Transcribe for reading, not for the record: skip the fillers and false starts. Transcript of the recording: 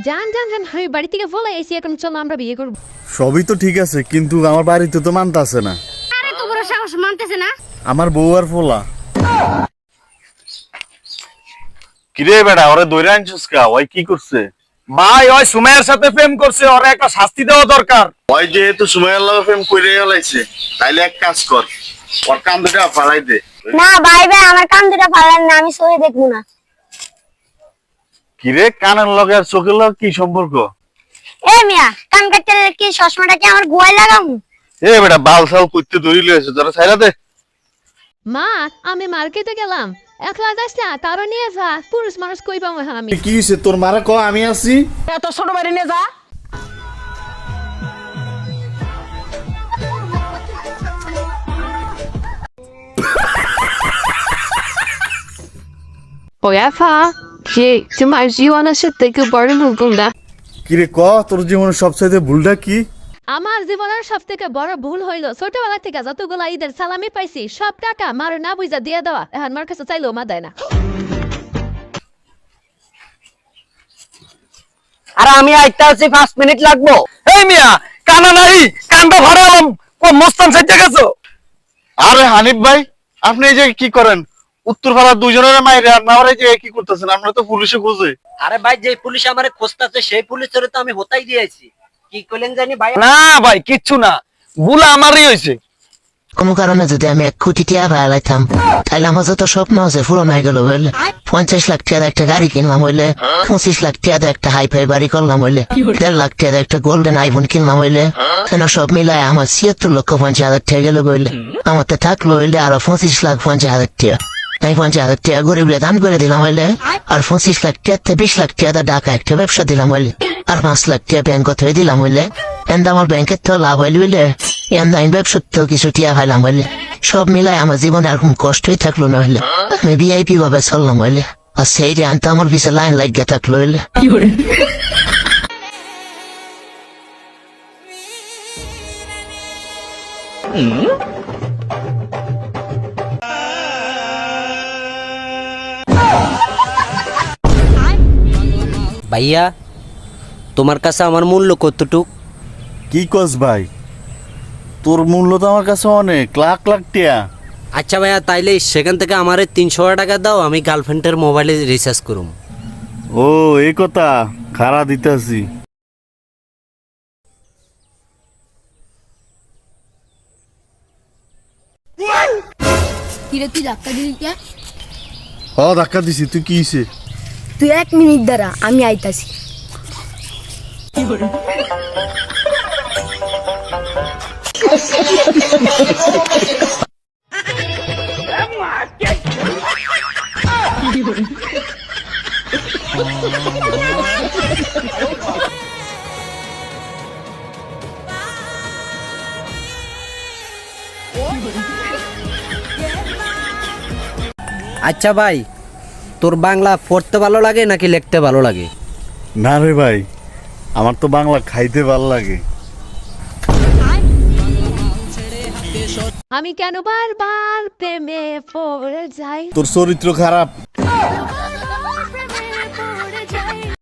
জান জান জান আমি বাড়ি থেকে বলে এসে এখন চলো আমরা বিয়ে করবো। সবই তো ঠিক আছে, কিন্তু আমার বাড়িতে তো মানতাছে না। আরে তো বড় সাহস, মানতেছে না। আমার বউ আর ফোলা। কিরে বেটা, ওরে দইরা আনছিস কা? ওই কি করছে? ভাই ওই সুমাইয়ের সাথে প্রেম করছে, ওরে একটা শাস্তি দেওয়া দরকার। ওই যেহেতু সুমাইয়ার লগে প্রেম কইরে গেলাইছে, তাইলে এক কাজ কর, ওর কান দুটা ফালাই দে। না ভাই ভাই আমার কান দুটা ফালান না, আমি সরে দেখবো না। কিরে, কানের লগে আর চোখের লগে কি সম্পর্ক? এ মিয়া, কান কাটতে কি চশমাটা কি আমার গোয়ায় লাগামু? এ বেটা, বাল সাল করতে ধরি লইছে, তোরা ছাইরা দে। মা আমি মার্কেটে গেলাম, একলা যাস না, তারও নিয়ে যা, পুরুষ মানুষ কই পাবো আমি। কি হইছে তোর? মারা ক আমি আছি। এত ছোট বাড়ি নিয়ে যা। তোমার জীবনের সাথে কেউ বড় ভুল না। কিরে ক, তোর জীবনের সবচাইতে ভুলটা কি? আমার জীবনের সব থেকে বড় ভুল হইলো ছোটবেলা থেকে যতগুলা ঈদের সালামি পাইছি সব টাকা মার না বুঝা দিয়ে দেওয়া। এখন মার কাছে চাইলেও মা দেয় না। আর আমি আইতে আছি 5 মিনিট লাগবো। এই মিয়া, কানা নাই, কানটা ভরালাম, ও মস্তান সাইজে গেছো। আরে হানিফ ভাই, আপনি এই যে কি করেন? উত্তরপাড়ার দুজনের মাইরে আর না এই যে কি করতেছেন? আপনারা তো পুলিশে খুঁজে। আরে ভাই, যে পুলিশ আমারে খুঁজতাছে সেই পুলিশের তো আমি হতাই দিয়েছি। কি কইলেন জানি ভাই? না ভাই, কিচ্ছু না, ভুল আমারই হয়েছে। কোনো কারণে যদি আমি 1 কোটি টাকা পাইলাম, তাহলে আমার যত স্বপ্ন আছে পূরণ হয়ে গেল বললে। 50 লাখ টাকার একটা গাড়ি কিনলাম হইলে, 25 লাখ টাকার একটা হাইফাই বাড়ি করলাম হইলে, 1.5 লাখ টাকার একটা গোল্ডেন আইফোন কিনলাম হইলে, কেন সব মিলায় আমার 76,50,000 টাকা গেল বললে। আমার তো থাকলো হইলে আরো 25,50,000 টাকা। আমি 50,000 টাকা গরিবরে দান করে দিলাম হইলে, আর 25 লাখ টাকা 20 লাখ টাকা ঢাকা একটা ব্যবসা দিলাম হইলে, আর 5 লাখ টাকা ব্যাংক থেকে দিলাম হইলে। এন্ড আমার ব্যাংকের তো লাভ হইল হইলে, এমন ব্যবসার তো কিছু টিয়া পাইলাম হইলে। সব মিলাই আমার জীবনে আর কোন কষ্টই থাকলো না হইলে। আমি ভিআইপি ভাবে চললাম হইলে, আর সেই যে আনতে আমার পিছিয়ে লাইন লাগিয়ে থাকলো হইলে। ভাইয়া, তোমার কাছে আমার মূল্য কতটুক? কি কস ভাই? তোর মূল্য তো আমার কাছে অনেক, লাখ লাখ টাকা। আচ্ছা ভাইয়া, তাইলে সেখান থেকে আমারে 300 টাকা দাও, আমি গার্লফ্রেন্ডের মোবাইলে রিচার্জ করুম। ও এই কথা, খারা দিতেছি। কিরে তুই ধাক্কা দিলি কে? ধাক্কা দিছি, তুই কি হইছে? তুই 1 মিনিট দাঁড়া, আমি আইতাছি। আচ্ছা ভাই, তোর বাংলা পড়তে ভালো লাগে নাকি লিখতে ভালো লাগে? না রে ভাই, আমার তো বাংলা খাইতে ভালো লাগে। আমি কেন বারবার প্রেমে পড়ে যাই? তোর চরিত্র খারাপ।